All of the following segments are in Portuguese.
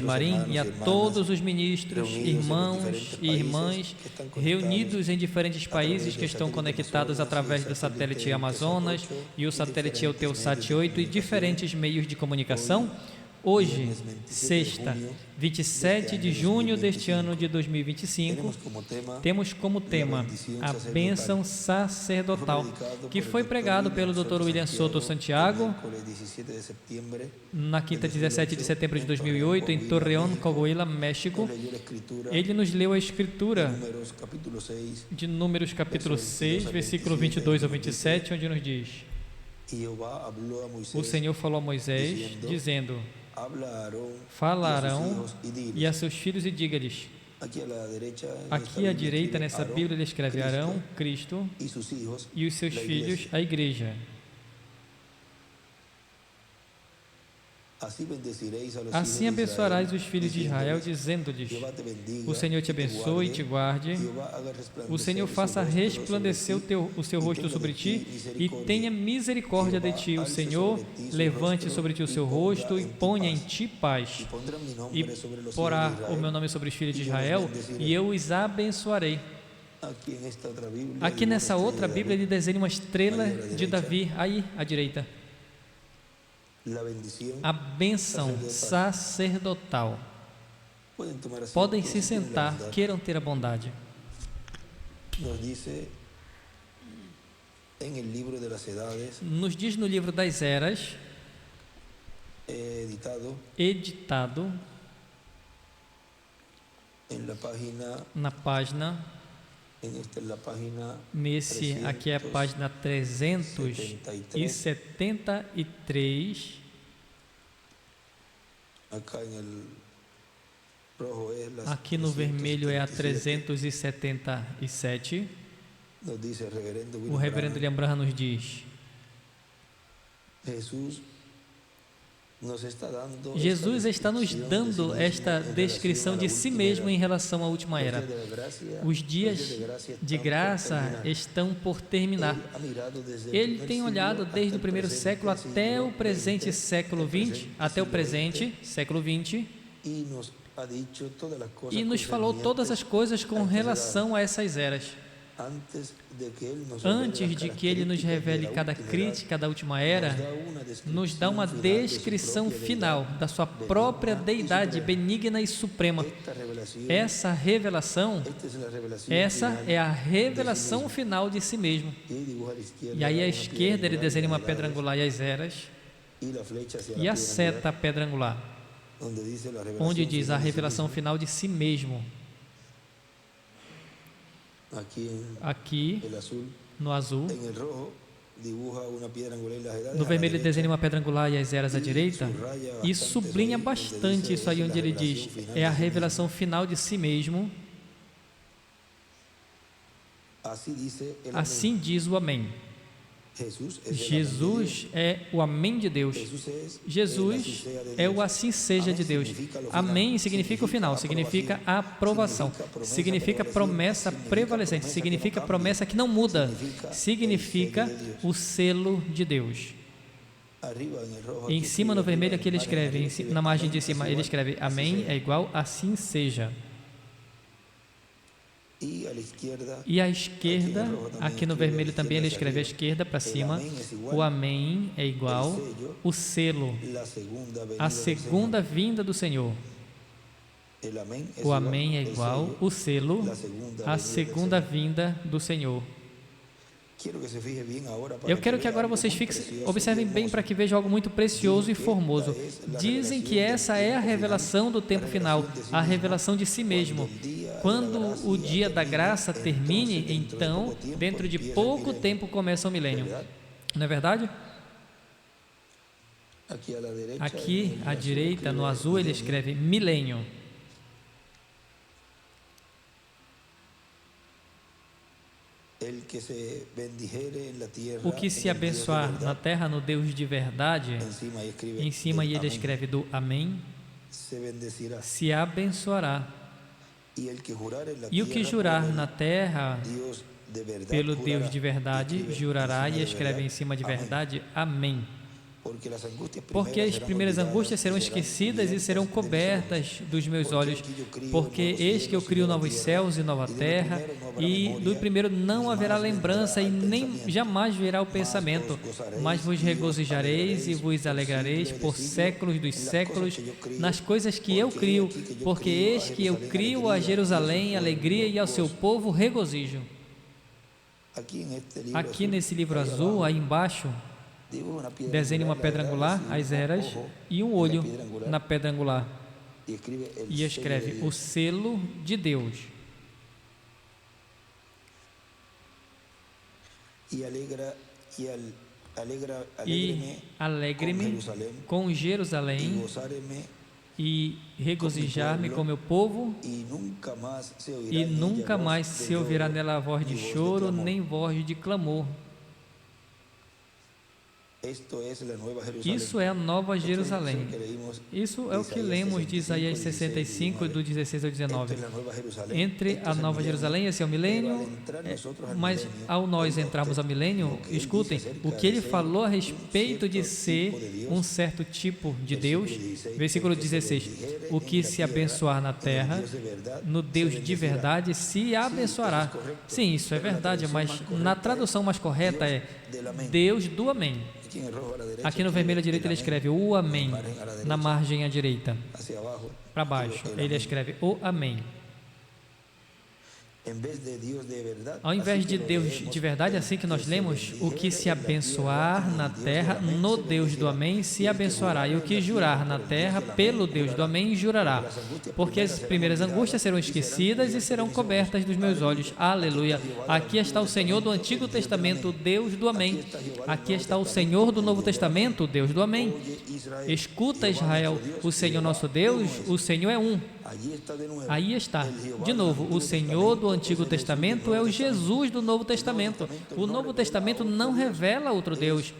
Marim e a todos os ministros, irmãos e irmãs reunidos em diferentes países que estão conectados através do satélite Amazonas e o satélite Eutelsat 8 e diferentes meios de comunicação. Hoje, sexta, 27 de junho deste ano de 2025, temos como tema a bênção sacerdotal, que foi pregado pelo Dr. William Soto Santiago na quinta 17 de setembro de 2008, em Torreón, Coahuila, México. Ele nos leu a escritura de Números capítulo 6, versículo 22 ao 27, onde nos diz: o Senhor falou a Moisés, dizendo: fala a Arão e a seus filhos e diga-lhes. Aqui à direita, nessa Bíblia, ele escreve Arão, Cristo, e os seus filhos, a igreja. Assim abençoarás os filhos de Israel, dizendo-lhes: o Senhor te abençoe e te guarde, o Senhor faça resplandecer o seu rosto sobre ti e tenha misericórdia de ti, o Senhor levante sobre ti o seu rosto e ponha em ti paz, e porá o meu nome sobre os filhos de Israel, e eu os abençoarei. Aqui nessa outra Bíblia ele desenha uma estrela de Davi, aí à direita. A bênção sacerdotal. Podem se sentar, queiram ter a bondade. Nos diz no livro das Eras, editado na página, nesse aqui é a página 373. Aqui no vermelho é a 377. O reverendo William Branham nos diz: Jesus está nos dando esta descrição de si mesmo em relação à última era. Os dias de graça estão por terminar. Ele tem olhado desde o primeiro século até o presente século XX, século XX, e nos falou todas as coisas com relação a essas eras. Antes de que Ele nos revele cada crítica da última era, nos dá uma descrição final da sua própria deidade benigna e suprema. Essa é a revelação final de si mesmo. E aí à esquerda ele desenha uma pedra angular e as eras, e a seta a pedra angular, onde diz a revelação final de si mesmo. Aqui, no azul, no vermelho ele desenha uma pedra angular e as eras à direita, e sublinha bastante isso aí onde ele diz, é a revelação final de si mesmo. Assim diz o Amém. Jesus é o Amém de Deus. Jesus é o assim seja de Deus. Amém significa o final, significa a aprovação, significa promessa prevalecente, significa promessa que não muda, significa o selo de Deus. Em cima no vermelho aqui ele escreve, na margem de cima ele escreve Amém é igual assim seja. E à esquerda, aqui no vermelho também ele escreve à esquerda para cima, o Amém é igual o selo, a segunda vinda do Senhor. O Amém é igual o selo, a segunda vinda do Senhor. Eu quero que agora vocês observem bem para que vejam algo muito precioso e formoso. Dizem que essa é a revelação do tempo final, a revelação de si mesmo. Quando o dia da graça termine, então, dentro de pouco tempo começa o milênio. Não é verdade? Aqui à direita, no azul, ele escreve milênio. O que se abençoar na terra no Deus de verdade, em cima ele escreve do Amém, se abençoará. E o que jurar na terra pelo Deus de verdade, jurará e escreve em cima de verdade, Amém. Porque as primeiras angústias serão esquecidas e serão cobertas dos meus olhos, porque eis que eu crio novos céus e nova terra, e do primeiro não haverá lembrança e nem jamais virá o pensamento, mas vos regozijareis e vos alegrareis por séculos dos séculos nas coisas que eu crio, porque eis que eu crio a Jerusalém alegria e ao seu povo regozijo. Aqui nesse livro azul, aí embaixo, desenhe uma pedra angular, as eras, e um olho na pedra angular. E escreve o selo de Deus. E alegre-me com Jerusalém e regozijar-me com meu povo, e nunca mais se ouvirá nela voz de choro, nem voz de clamor. Isso é a Nova Jerusalém. Isso é o que lemos de Isaías 65, do 16 ao 19. Entre a Nova Jerusalém, esse é o milênio, mas ao nós entrarmos ao milênio, escutem, o que ele falou a respeito de ser um certo tipo de Deus, versículo 16, o que se abençoar na terra, no Deus de verdade se abençoará. Sim, isso é verdade, mas na tradução mais correta é Deus do Amém. Aqui no vermelho à direita ele escreve o Amém, na margem à direita, para baixo, ele escreve o Amém. Ao invés de Deus de verdade, assim que nós lemos, o que se abençoar na terra, no Deus do Amém se abençoará, e o que jurar na terra, pelo Deus do Amém jurará, porque as primeiras angústias serão esquecidas e serão cobertas dos meus olhos. Aleluia! Aqui está o Senhor do Antigo Testamento, o Deus do Amém. Aqui está o Senhor do Novo Testamento, o Deus do Amém. Escuta, Israel, o Senhor nosso Deus, o Senhor é um. Aí está, de novo, o Senhor do Antigo Testamento é o Jesus do Novo Testamento. O Novo Testamento não revela outro Deus,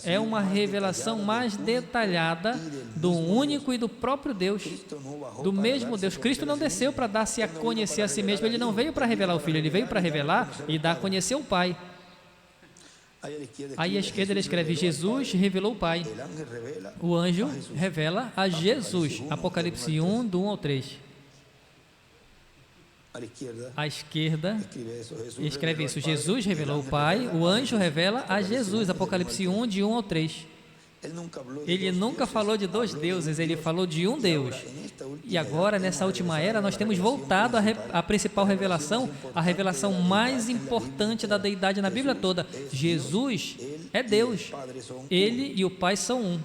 é uma revelação mais detalhada do único e do próprio Deus, do mesmo Deus. Cristo não desceu para dar-se a conhecer a si mesmo, ele não veio para revelar o Filho, ele veio para revelar e dar a conhecer o Pai. Aí à esquerda ele escreve Jesus revelou o Pai. O anjo revela a Jesus. Apocalipse 1, do 1 ao 3. À esquerda escreve isso. Jesus revelou o Pai. O anjo revela a Jesus. Apocalipse 1, de 1 ao 3. Ele nunca falou de dois deuses, ele falou de um Deus. E agora, nessa última era, nós temos voltado à principal revelação, a revelação mais importante da deidade na Bíblia toda. Jesus é Deus. Ele e o Pai são um.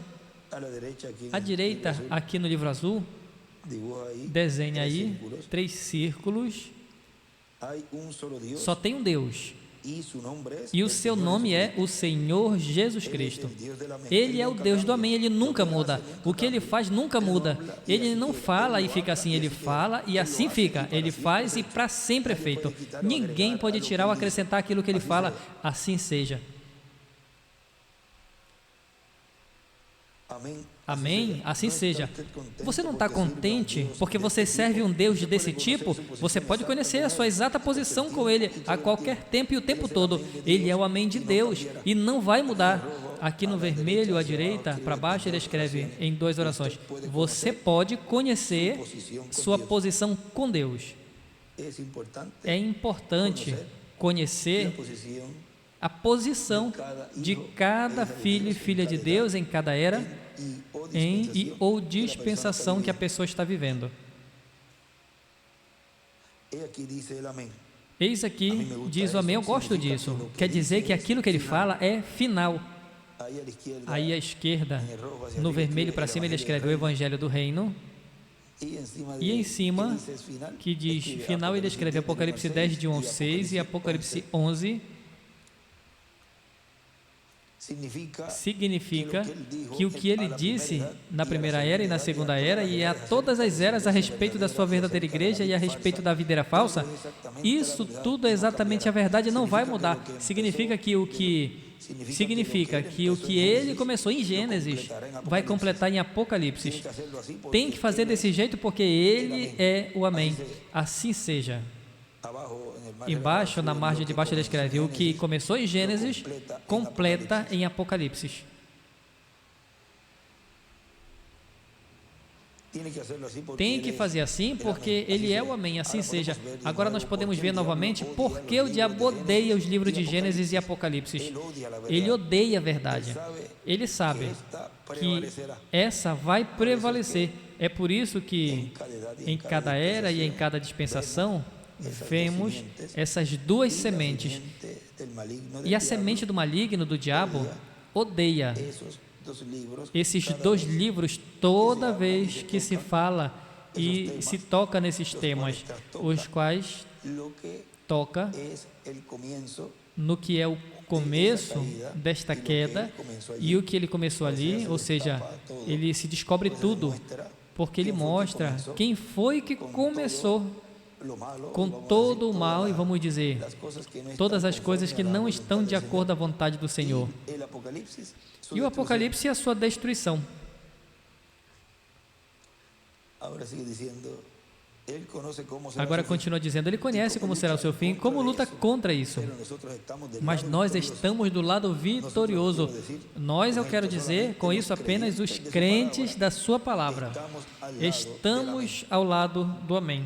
À direita, aqui no livro azul, desenha aí 3 círculos. Só tem um Deus. E o seu nome é o Senhor Jesus Cristo. Ele é o Deus do Amém, ele nunca muda. O que ele faz nunca muda. Ele não fala e fica assim, ele fala e assim fica. Ele faz e para sempre é feito. Ninguém pode tirar ou acrescentar aquilo que ele fala, assim seja. Amém? Assim seja. Você não está contente porque você serve um Deus desse tipo? Você pode conhecer a sua exata posição com Ele a qualquer tempo e o tempo todo. Ele é o Amém de Deus e não vai mudar. Aqui no vermelho à direita, para baixo, ele escreve em 2 orações. Você pode conhecer sua posição com Deus. É importante conhecer a posição de cada filho e filha de Deus em cada era ou dispensação que a pessoa está vivendo. Eis aqui, diz o Amém, eu gosto disso. Quer dizer que aquilo que ele fala é final. Aí à esquerda, no vermelho para cima, ele escreve o Evangelho do Reino. E em cima, que diz final, ele escreve Apocalipse 10, de 1 ao 6 e Apocalipse 11. Significa que o que ele disse na primeira era e na segunda era e a todas as eras a respeito da sua verdadeira igreja e a respeito da videira falsa, isso tudo é exatamente a verdade, não vai mudar. Significa que o que ele começou em Gênesis vai completar em Apocalipse. Tem que fazer desse jeito porque ele é o Amém. Assim seja. Embaixo, na margem de baixo, ele escreve o que começou em Gênesis, completa em Apocalipse. Tem que fazer assim porque ele é o amém, assim seja. Agora nós podemos ver novamente por que o diabo odeia os livros de Gênesis e Apocalipse. Ele odeia a verdade. Ele sabe que essa vai prevalecer. É por isso que em cada era e em cada dispensação vemos essas duas sementes. E a semente do maligno, do diabo, odeia esses dois livros toda vez que se fala e se toca nesses temas, os quais toca no que é o começo desta queda e o que ele começou ali, ou seja, ele se descobre tudo, porque ele mostra quem foi que começou com todo o mal, e vamos dizer, todas as coisas que não estão de acordo à vontade do Senhor. E o Apocalipse é a sua destruição. Agora continua dizendo, ele conhece como será o seu fim, como luta contra isso. Mas nós estamos do lado vitorioso. Nós, eu quero dizer, com isso apenas os crentes da sua palavra. Estamos ao lado do amém.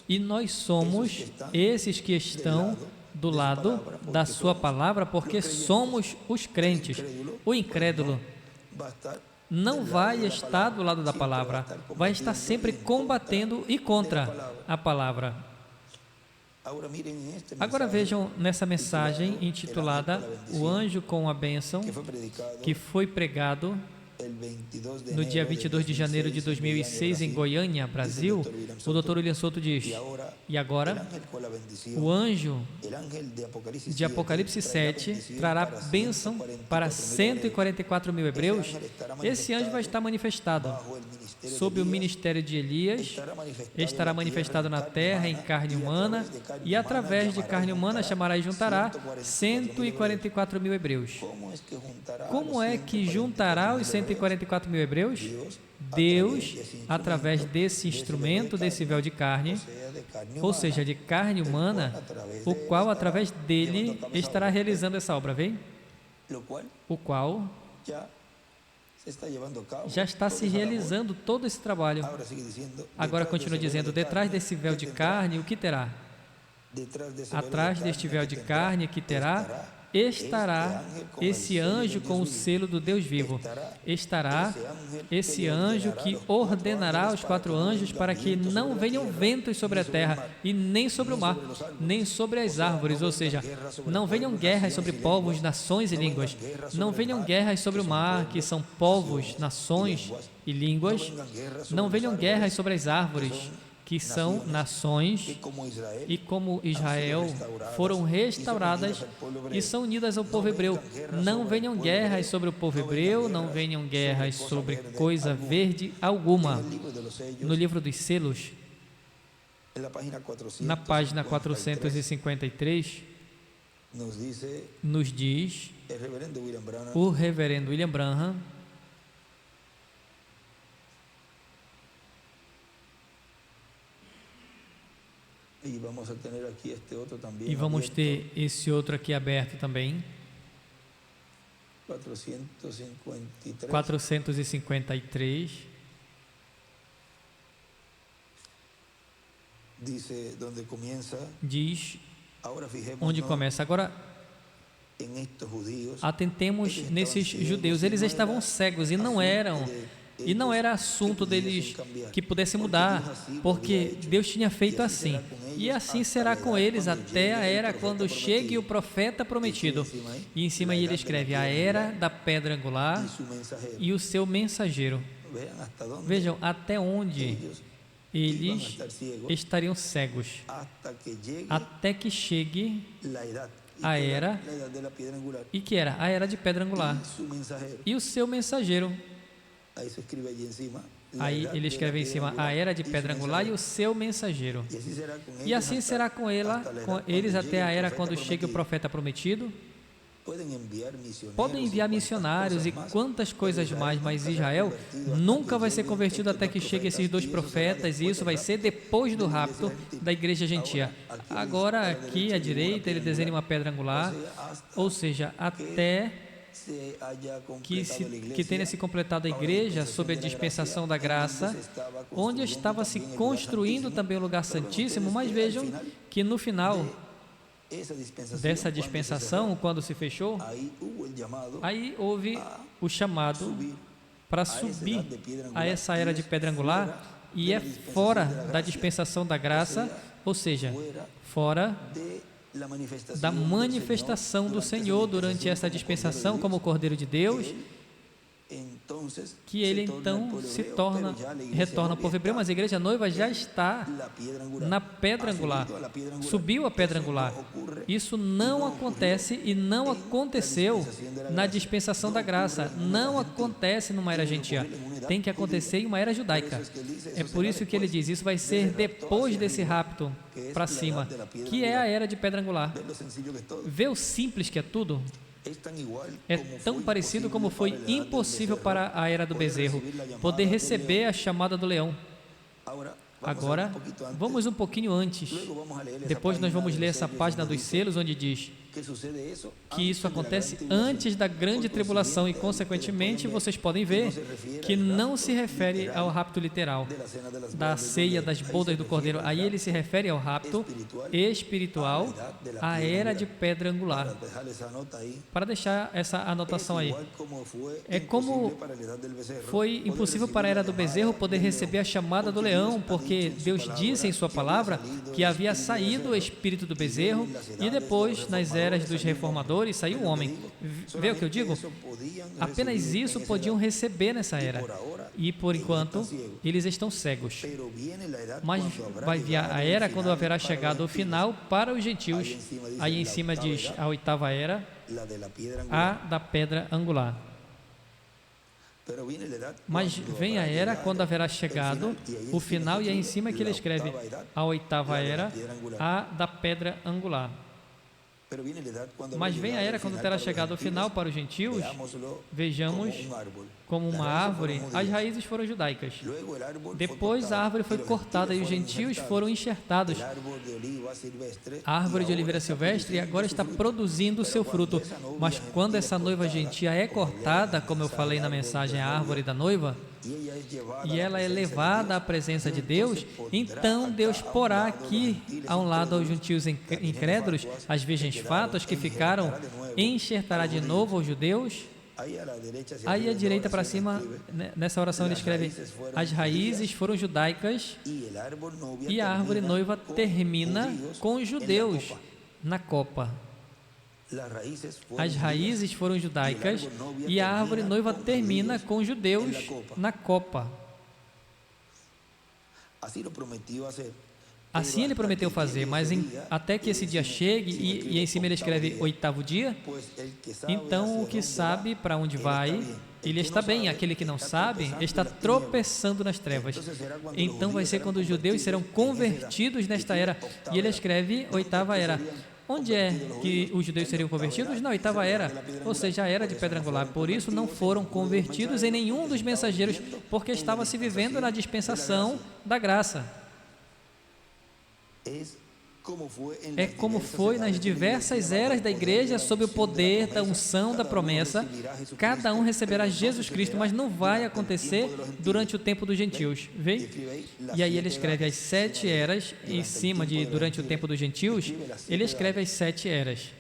E nós somos esses que estão do lado da sua palavra, porque somos os crentes. O incrédulo não vai estar do lado da palavra, vai estar sempre combatendo e contra a palavra. Agora vejam nessa mensagem intitulada O Anjo com a Bênção, que foi pregado no dia 22 de janeiro de 2006 em Goiânia, Brasil. O Dr. William Souto diz: e agora o anjo de Apocalipse 7 trará bênção para 144 mil hebreus. Esse anjo vai estar manifestado sob o ministério de Elias, estará manifestado na terra em carne humana, e através de carne humana chamará e juntará 144 mil hebreus. Como é que juntará os 144 mil hebreus? Deus, através desse instrumento, desse véu de carne, ou seja, de carne humana, o qual, através dele, estará realizando essa obra, vem? O qual já está se realizando todo esse trabalho. Agora continua dizendo, detrás desse véu de carne, o que terá? Atrás deste véu de carne, que terá? Estará esse anjo com o selo do Deus vivo. Estará esse anjo que ordenará aos 4 anjos para que não venham ventos sobre a terra, e nem sobre o mar, nem sobre as árvores, ou seja, não venham guerras sobre povos, nações e línguas. Não venham guerras sobre o mar, que são povos, nações e línguas. Não venham guerras sobre as árvores, que são nações, e como Israel foram restauradas e são unidas ao povo hebreu. Não venham guerras sobre o povo hebreu, não venham guerras sobre coisa verde alguma. No livro dos selos, na página 453, nos diz o reverendo William Branham, e vamos ter esse outro aqui aberto também, 453, diz onde começa. Agora, atentemos nesses judeus, eles estavam cegos e não era assunto deles que pudesse mudar, porque Deus tinha feito assim, e assim será com eles até a era quando chegue o profeta prometido. E em cima ele escreve a era da pedra angular e o seu mensageiro. Vejam até onde eles estariam cegos, até que chegue a era, e que era a era de pedra angular, e o seu mensageiro. Aí ele escreve em cima a era de pedra angular e o seu mensageiro. E assim será com eles até a era quando chegue o profeta prometido. Podem enviar missionários e quantas coisas mais, mas Israel nunca vai ser convertido até que chegue esses 2 profetas, e isso vai ser depois do rapto da igreja gentia. Agora aqui à direita ele desenha uma pedra angular, ou seja, até que tenha se completado a igreja sob a dispensação da graça, onde estava se construindo também o lugar santíssimo, mas vejam que no final dessa dispensação, quando se fechou, aí houve o chamado para subir a essa era de pedra angular, e é fora da dispensação da graça, ou seja, fora da manifestação do Senhor durante essa dispensação como Cordeiro de Deus, que ele então retorna por hebreu, mas a igreja noiva já está na pedra angular, subiu a pedra angular. Isso não acontece e não aconteceu na dispensação da graça, não acontece numa era gentia, tem que acontecer em uma era judaica. É por isso que ele diz, isso vai ser depois desse rapto para cima, que é a era de pedra angular. Vê o simples que é tudo? É tão parecido como foi impossível para a era do bezerro poder receber a chamada do leão. Agora, vamos um pouquinho antes. Depois nós vamos ler essa página dos selos, onde diz que isso acontece antes da grande tribulação e, consequentemente, vocês podem ver que não se refere ao rapto literal da ceia das bodas do Cordeiro. Aí ele se refere ao rapto espiritual, a era de pedra angular. Para deixar essa anotação aí, é como foi impossível para a era do bezerro poder receber a chamada do leão, porque Deus disse em sua palavra que havia saído o espírito do bezerro e depois, nas eras dos reformadores, saiu o homem. Vê o que eu digo? Apenas isso podiam receber nessa era. E, por enquanto, eles estão cegos. Mas vai vir a era quando haverá chegado o final para os gentios. Aí em cima diz a oitava era, a da pedra angular. Mas vem a era quando haverá chegado o final, e aí em cima que ele escreve a oitava era, a da pedra angular. Mas vem a era quando terá chegado o final para os gentios, vejamos como uma árvore, as raízes foram judaicas. Depois a árvore foi cortada e os gentios foram enxertados. A árvore de oliveira silvestre agora está produzindo o seu fruto. Mas quando essa noiva gentia é cortada, como eu falei na mensagem, a árvore da noiva, e ela é levada à presença de Deus, então Deus porá aqui a um lado aos gentios incrédulos, as virgens fatas que ficaram, enxertará de novo aos judeus. Aí à direita para cima, nessa oração ele escreve, as raízes foram judaicas e a árvore noiva termina com os judeus na copa. As raízes foram judaicas e a árvore noiva termina com os judeus na copa. Assim ele prometeu fazer, mas até que esse dia chegue, e em cima ele escreve oitavo dia, então o que sabe para onde vai, ele está bem, aquele que não sabe está tropeçando nas trevas. Então vai ser quando os judeus serão convertidos nesta era, e ele escreve oitava era. Onde é que os judeus seriam convertidos? Na oitava era, ou seja, a era de pedra angular. Por isso não foram convertidos em nenhum dos mensageiros, porque estava se vivendo na dispensação da graça. É como foi nas diversas eras da igreja, sob o poder da unção da promessa, cada um receberá Jesus Cristo, mas não vai acontecer durante o tempo dos gentios. Vê? E aí ele escreve as 7 eras, em cima de durante o tempo dos gentios, ele escreve as 7 eras.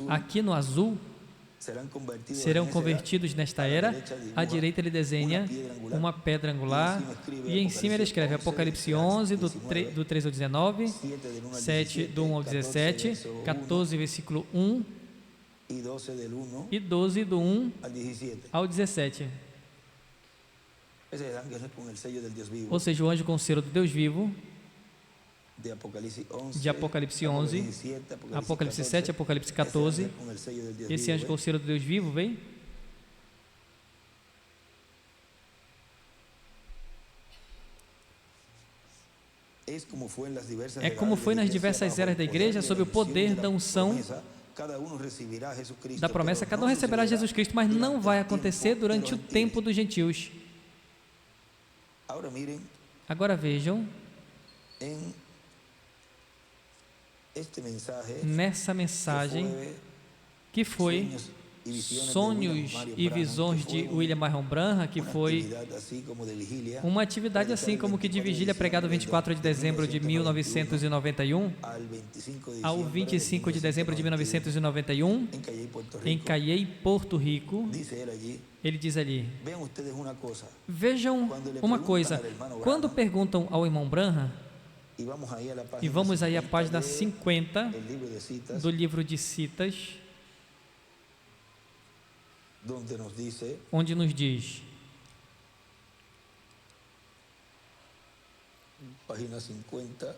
Aqui no azul, serão convertidos nesta era. À direita ele desenha uma pedra angular e em cima ele escreve Apocalipse 11 do 3 ao 19, 7 do 1 ao 17, 14 versículo 1 e 12 do 1 ao 17. Ou seja, o anjo com o selo do Deus vivo, de Apocalipse 11, Apocalipse 7, Apocalipse 14, esse anjo com o selo do Deus vivo, vem? É como foi nas diversas eras da igreja, sob o poder da unção da promessa, cada um receberá Jesus Cristo, mas não vai acontecer durante o tempo dos gentios. Agora vejam, nessa mensagem que foi Sonhos e Visões de William Marion Branham, que foi uma atividade assim como que de vigília pregado 24 de dezembro de 1991 ao 25 de dezembro de 1991 em Cayey, Porto Rico. Ele diz ali: vejam uma coisa, quando perguntam ao irmão Branham, e vamos aí à página 50 do livro de Citas, onde nos diz,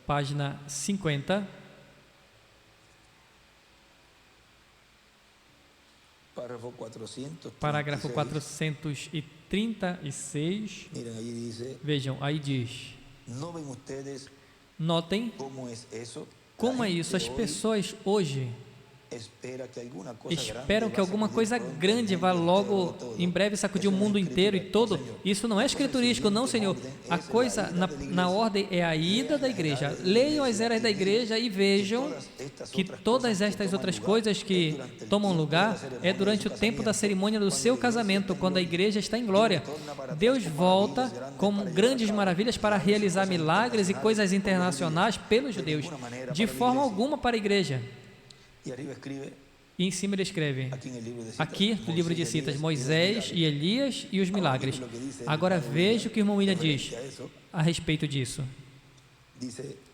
página 50, parágrafo 436, vejam, aí diz, notem como é isso, as pessoas hoje esperam que alguma coisa grande vá logo em breve sacudir o mundo inteiro e todo. Isso não é escriturístico, não, Senhor. A coisa na ordem é a ida da igreja. Leiam as eras da igreja e vejam que todas estas outras coisas que tomam lugar é durante o tempo da cerimônia do seu casamento, quando a igreja está em glória. Deus volta com grandes maravilhas para realizar milagres e coisas internacionais pelos judeus, de forma alguma para a igreja. E em cima ele escreve, aqui no livro de Citas, Moisés e Elias e os milagres. Agora veja o que o irmão William diz a respeito disso.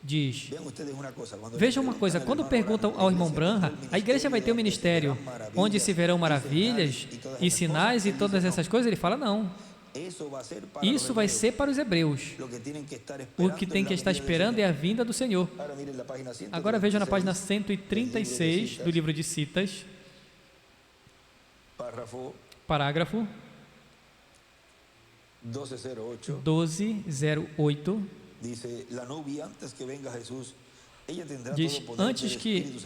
Diz, veja uma coisa, quando perguntam ao irmão Branham, a igreja vai ter um ministério onde se verão maravilhas e sinais e todas essas coisas? Ele fala, não. Isso vai ser para os hebreus. O que tem que estar esperando é a vinda do Senhor. Agora vejam na página 136 do livro de Citas, parágrafo 1208, diz, antes que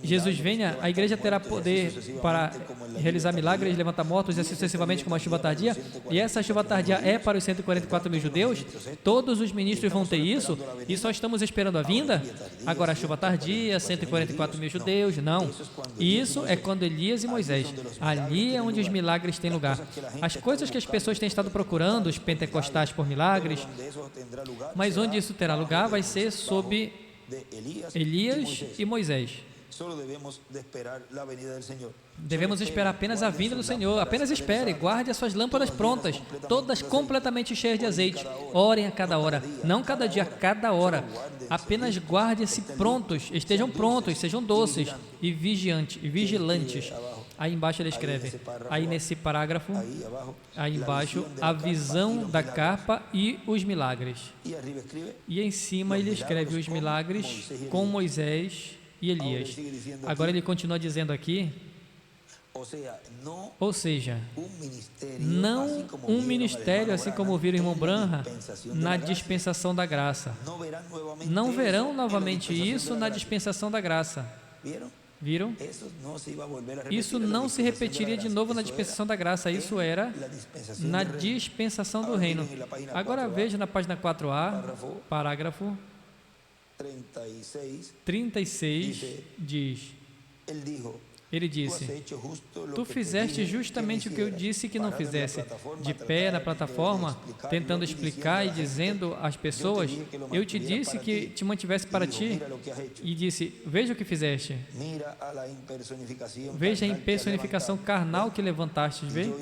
Jesus venha, a igreja terá poder para realizar milagres, levantar mortos e assim sucessivamente como a chuva tardia, e essa chuva tardia é para os 144 mil judeus, todos os ministros vão ter isso, e só estamos esperando a vinda? Agora a chuva tardia, 144 mil judeus, não, isso é quando Elias e Moisés, ali é onde os milagres têm lugar. As coisas que as pessoas têm estado procurando, os pentecostais por milagres, mas onde isso terá lugar vai ser sob Elias e Moisés. Devemos esperar apenas a vinda do Senhor. Apenas espere, guarde as suas lâmpadas prontas, todas completamente cheias de azeite. Orem a cada hora, não cada dia, cada hora. Apenas guarde-se prontos, estejam prontos, sejam doces e vigilantes. Aí embaixo ele escreve, aí nesse parágrafo, aí embaixo, a visão da carpa e os milagres. E em cima ele escreve os milagres com Moisés e Elias. Agora ele continua dizendo aqui, ou seja, não um ministério, assim como viram o irmão Branham na dispensação da graça. Não verão novamente isso na dispensação da graça. Viram? Isso não se repetiria de novo na dispensação da graça, isso era na dispensação do reino. Agora veja na página 4a, parágrafo 36, diz, ele disse, tu fizeste justamente o que eu disse que não fizesse. De pé na plataforma, tentando explicar e dizendo às pessoas, eu te disse que te mantivesse para ti, e disse, veja o que fizeste. Veja a impersonificação carnal que levantaste, vê?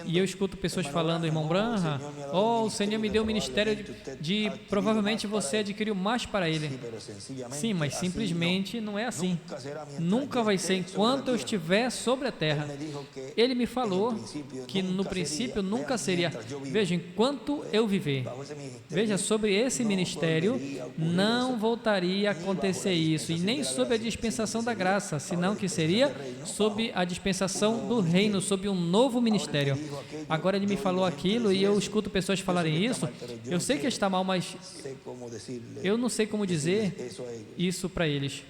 E eu escuto pessoas falando, irmão Branham, oh, o Senhor me deu o ministério de provavelmente você adquiriu mais para Ele. Sim, mas simplesmente não é assim. Nunca vai ser enquanto eu estiver sobre a terra. Ele me falou que no princípio nunca seria. Veja, enquanto eu viver, veja, sobre esse ministério não voltaria a acontecer isso, e nem sob a dispensação da graça, senão que seria sob a dispensação do reino, sob um novo ministério. Agora ele me falou aquilo e eu escuto pessoas falarem isso. Eu sei que está mal, mas eu não sei como dizer isso para eles.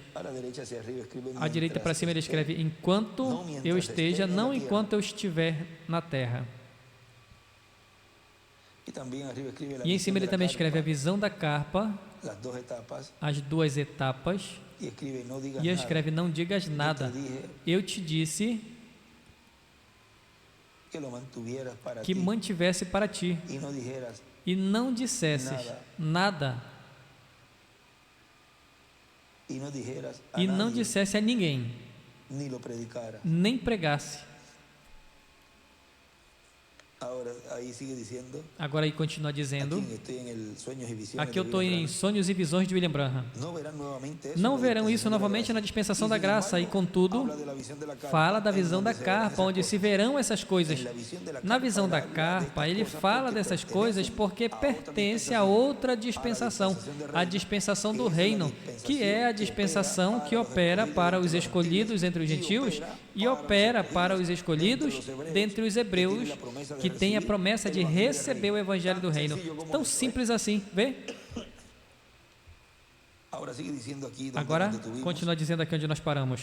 À direita para cima ele escreve, enquanto eu esteja, não enquanto eu estiver na terra. E em cima ele também escreve a visão da carpa, as duas etapas, e escreve, não digas nada. Eu te disse que mantivesse para ti, e não dissesses nada, e não dissesse a ninguém, nem pregasse. Agora aí continua dizendo, aqui eu estou em Sonhos e Visões de William Branham. Não verão isso novamente na dispensação da graça, e contudo, fala da visão da carpa, onde se verão essas coisas. Na visão da carpa, ele fala dessas coisas porque pertence a outra dispensação, a dispensação do reino, que é a dispensação que opera para os escolhidos entre os gentios e opera para os escolhidos dentre os hebreus, que tem a promessa de receber o evangelho do reino. Tão simples assim, vê? Agora, continua dizendo aqui onde nós paramos.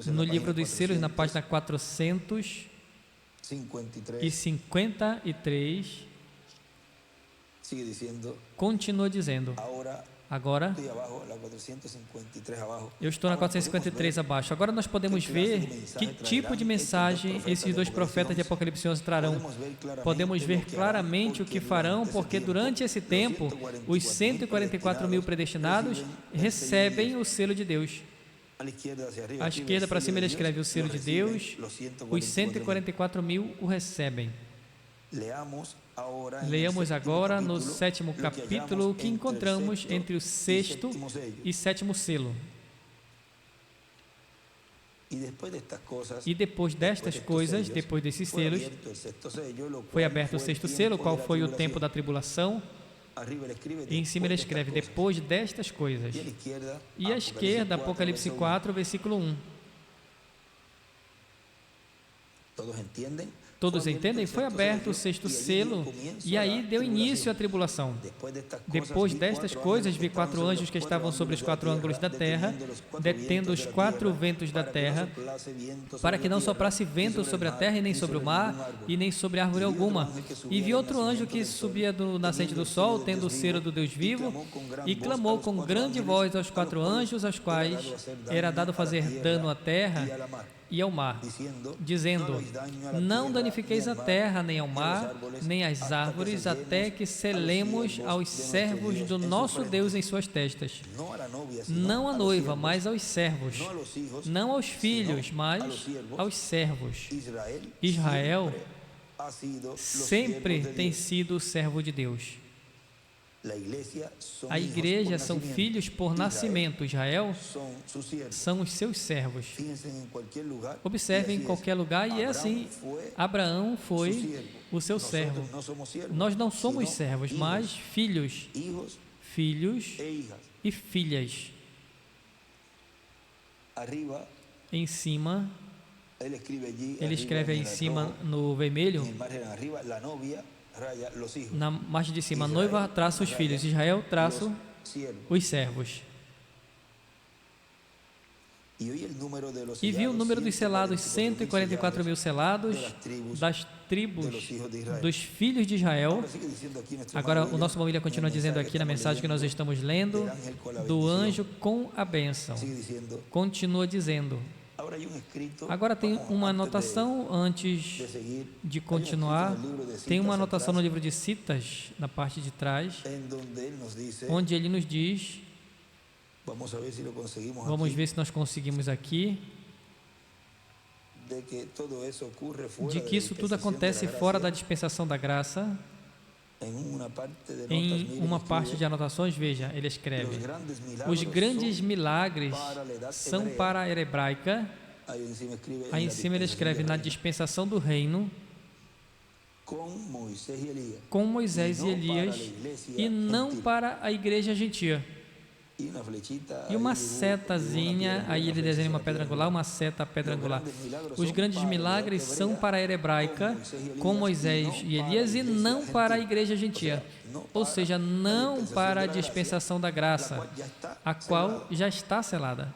No livro dos selos, na página 453, continua dizendo, agora, eu estou na 453 abaixo. Agora nós podemos ver que tipo de mensagem esses dois profetas de Apocalipse 11 trarão. Podemos ver claramente o que farão, porque durante esse tempo, os 144 mil predestinados recebem o selo de Deus. À esquerda para cima ele escreve o selo de Deus, os 144 mil o recebem. Leamos agora no 7º capítulo o que encontramos entre o 6º e 7º selo. E depois destas coisas, depois desses selos, foi aberto o 6º selo, qual foi o tempo da tribulação. E em cima ele escreve, depois destas coisas. E à esquerda, Apocalipse 4, versículo 1. Todos entendem? Foi aberto o 6º selo, e aí deu início à tribulação. Depois destas coisas, vi 4 anjos que estavam sobre os 4 ângulos da terra, detendo os 4 ventos da terra, para que não soprasse vento sobre a terra, e nem sobre o mar, e nem sobre árvore alguma. E vi outro anjo que subia do nascente do sol, tendo o selo do Deus vivo, e clamou com grande voz aos 4 anjos, aos quais era dado fazer dano à terra e ao mar, dizendo, não danifiqueis a terra, nem ao mar, nem as árvores, até que selemos aos servos do nosso Deus em suas testas. Não à noiva, mas aos servos. Não aos filhos, mas aos servos. Israel sempre tem sido servo de Deus. A igreja são filhos por nascimento. Israel são os seus servos. Observe em qualquer lugar, e é assim. Abraão foi o seu servo. Nós não somos servos, mas filhos e filhas. Em cima, ele escreve aí em cima no vermelho, na margem de cima, a noiva traça os filhos, Israel traça os servos. E viu o número dos selados, 144 mil selados, das tribos dos filhos de Israel. Agora o nosso Bíblia continua dizendo aqui na mensagem que nós estamos lendo, do anjo com a bênção. Continua dizendo. Agora tem uma anotação antes de continuar. Tem uma anotação no livro de Citas, na parte de trás, onde ele nos diz, vamos ver se nós conseguimos aqui, de que isso tudo acontece fora da dispensação da graça. Em uma parte de anotações, veja, ele escreve, os grandes milagres são para a era hebraica. Aí em cima ele escreve, na dispensação do reino, com Moisés e Elias, e não para a igreja gentia. E uma setazinha, aí ele desenha uma pedra angular, uma seta, pedra angular. Os grandes milagres são para a era hebraica, com Moisés e Elias, e não para a igreja gentia. Ou seja, não para a dispensação da graça, a qual já está selada.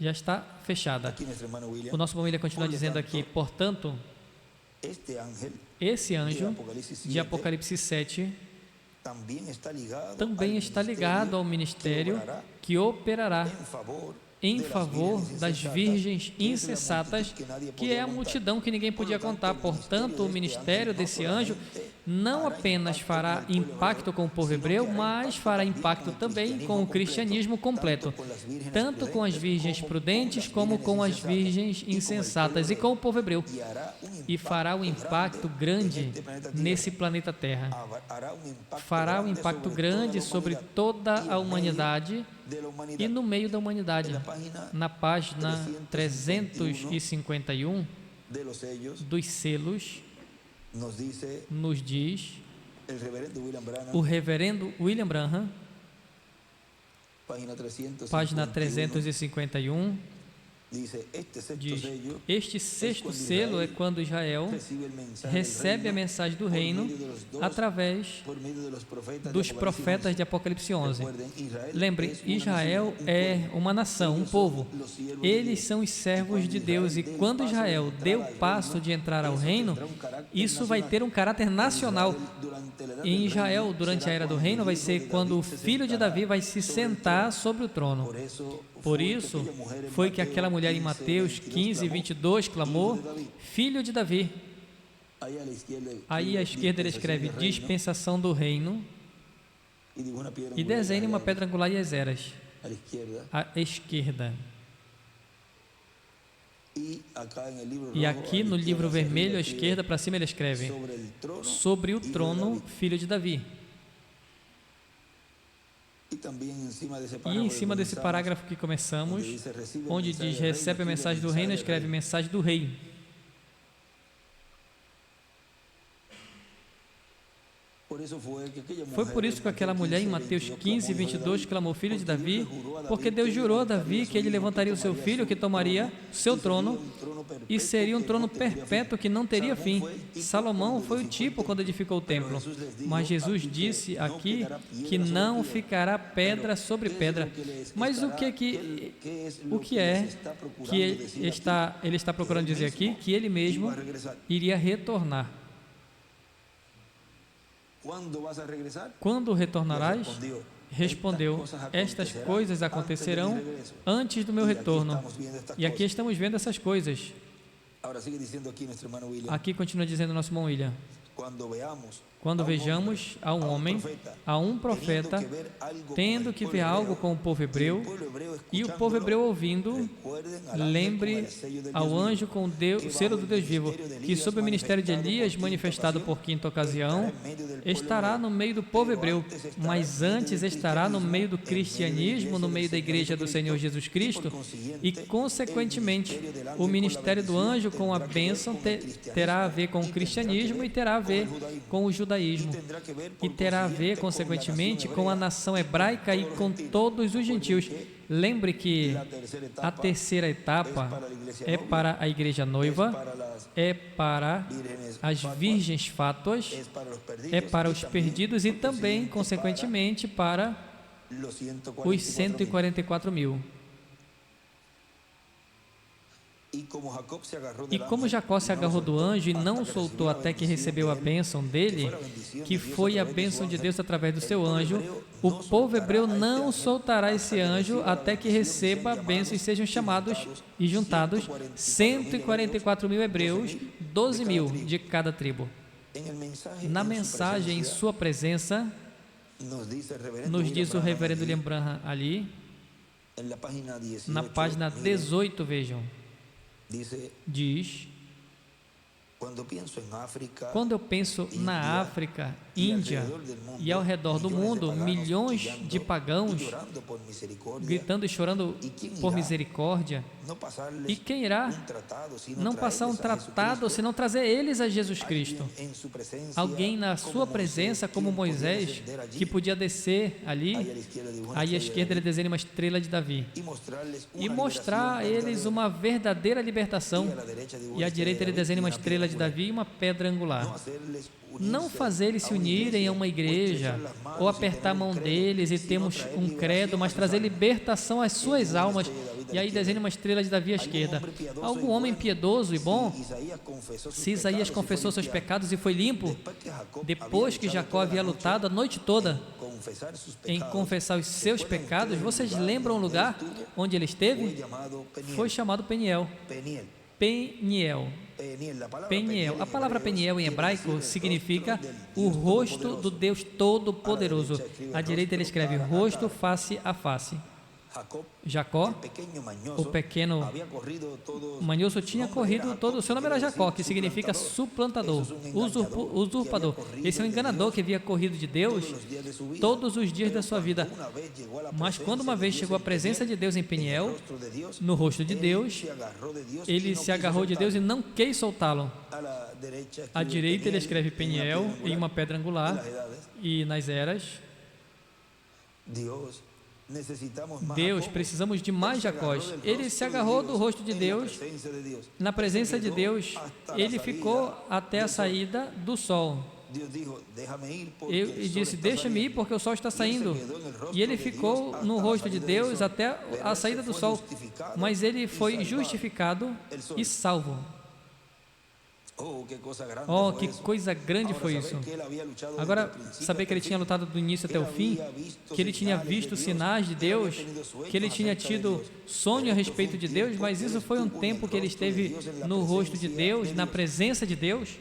Já está fechada. O nosso irmão William continua dizendo aqui, portanto, esse anjo de Apocalipse 7 também está ligado ao ministério que operará em favor das virgens insensatas, que é a multidão que ninguém podia contar. Portanto, o ministério desse anjo não apenas fará impacto com o povo hebreu, mas fará impacto também com o cristianismo completo, tanto com as virgens prudentes como com as virgens insensatas e com o povo hebreu. E fará um impacto grande nesse planeta Terra. Fará um impacto grande sobre toda a humanidade e no meio da humanidade. Na página 351 dos selos, nos diz o reverendo William Branham, página 351, diz: este sexto selo é quando Israel recebe a mensagem do reino através dos profetas de Apocalipse 11. Lembrem, Israel é uma nação, um povo. Eles são os servos de Deus, e quando Israel deu o passo de entrar ao reino, isso vai ter um caráter nacional. Em Israel, durante a era do reino, vai ser quando o filho de Davi vai se sentar sobre o trono. Por isso, foi que aquela mulher em Mateus 15, 22 clamou: Filho de Davi. Aí à esquerda ele escreve dispensação do reino e desenha uma pedra angular e as eras. À esquerda. E aqui no livro vermelho à esquerda para cima ele escreve: sobre o trono, filho de Davi. E em cima desse parágrafo que começamos, onde diz recebe a mensagem do reino, escreve mensagem do rei. Foi por isso que aquela mulher em Mateus 15, 22 clamou: Filho de Davi, porque Deus jurou a Davi que ele levantaria o seu filho, que tomaria o seu trono, e seria um trono perpétuo que não teria fim. Salomão foi o tipo quando edificou o templo, mas Jesus disse aqui que não ficará pedra sobre pedra. Mas o que é que ele está procurando dizer aqui? Que ele mesmo iria retornar. Quando retornarás? Respondeu: estas coisas acontecerão antes do meu retorno. E aqui estamos vendo essas coisas. Aqui continua dizendo nosso irmão William: quando vejamos a um homem, a um profeta, tendo que ver algo com o povo hebreu, e o povo hebreu ouvindo, lembre ao anjo com o selo do Deus vivo, que sob o ministério de Elias, manifestado por quinta ocasião, estará no meio do povo hebreu, mas antes estará no meio do cristianismo, no meio da igreja do Senhor Jesus Cristo, e consequentemente o ministério do anjo com a bênção terá a ver com o cristianismo e terá a ver com o judaísmo, e terá a ver, consequentemente, com a nação hebraica e com todos os gentios. Lembre que a terceira etapa é para a igreja noiva, é para as virgens fátuas, é para os perdidos e também, consequentemente, para os 144 mil. E como Jacó se agarrou do anjo e não o soltou até que recebeu a bênção dele, que foi a bênção de Deus através do seu anjo, o povo hebreu não soltará esse anjo até que receba a bênção e sejam chamados e juntados 144 mil hebreus, 12 mil de cada tribo. Na mensagem em sua presença, nos diz o reverendo William Branham ali, na página 18, vejam, diz: quando eu penso na África, Índia e ao redor do mundo, milhões de pagãos gritando e chorando por misericórdia, e quem irá não passar um tratado se não trazer eles a Jesus Cristo? Alguém na sua presença, como Moisés, que podia descer ali, aí à esquerda ele desenha uma estrela de Davi e mostrar a eles uma verdadeira libertação, e à direita ele desenha uma estrela de Davi e uma pedra angular. Não fazer eles se unirem a uma igreja ou apertar a mão deles e termos um credo, mas trazer libertação às suas almas. E aí desenha uma estrela de Davi à esquerda. Algum homem piedoso e bom, se Isaías confessou seus pecados e foi limpo, depois que Jacó havia lutado a noite toda em confessar os seus pecados, vocês lembram o lugar onde ele esteve? Foi chamado Peniel. Peniel. Peniel. A palavra Peniel em hebraico significa o rosto do Deus Todo-Poderoso. À direita ele escreve rosto face a face. Jacó, o pequeno manhoso, tinha corrido todo. O seu nome era Jacó, que significa suplantador, usurpador. Esse é um enganador que havia corrido de Deus todos os dias da sua vida. Mas quando uma vez chegou à presença de Deus em Peniel, no rosto de Deus, ele se agarrou de Deus e não quis soltá-lo. À direita ele escreve Peniel em uma pedra angular e nas eras. Deus, precisamos de mais Jacós. Ele se agarrou do rosto de Deus, na presença de Deus, ele ficou até a saída do sol. E disse, deixa-me ir porque o sol está saindo. E ele ficou no rosto de Deus até a saída do sol, mas ele foi justificado e salvo. Oh, que coisa grande foi isso. Agora, saber que ele tinha lutado do início até o fim, que ele tinha visto sinais de Deus, que ele tinha tido sonho a respeito de Deus, mas isso foi um tempo que ele esteve no rosto de Deus, na presença de Deus.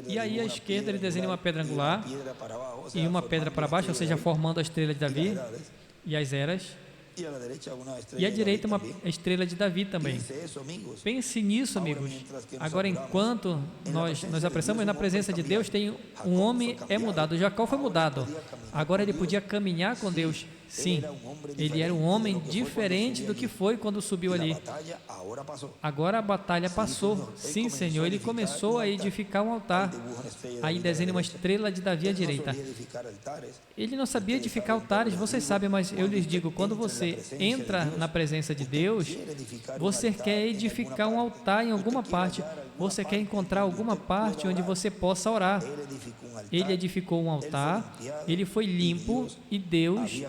E aí à esquerda ele desenha uma pedra angular e uma pedra para baixo, ou seja, formando a estrela de Davi e as eras. E à direita uma estrela de Davi também. Pense nisso, amigos. Agora, enquanto nós apressamos na presença de Deus, tem um homem é mudado. Jacó foi mudado. Agora ele podia caminhar com Deus. Sim, ele era um homem diferente do que foi quando subiu ali. Agora a batalha passou. Sim, Senhor, ele começou a edificar um altar. Aí desenha uma estrela de Davi à direita. Ele não sabia edificar altares, vocês sabem, mas eu lhes digo, quando você entra na presença de Deus, você quer edificar um altar em alguma parte, você quer encontrar alguma parte onde você possa orar. Ele edificou um altar, ele foi limpo e Deus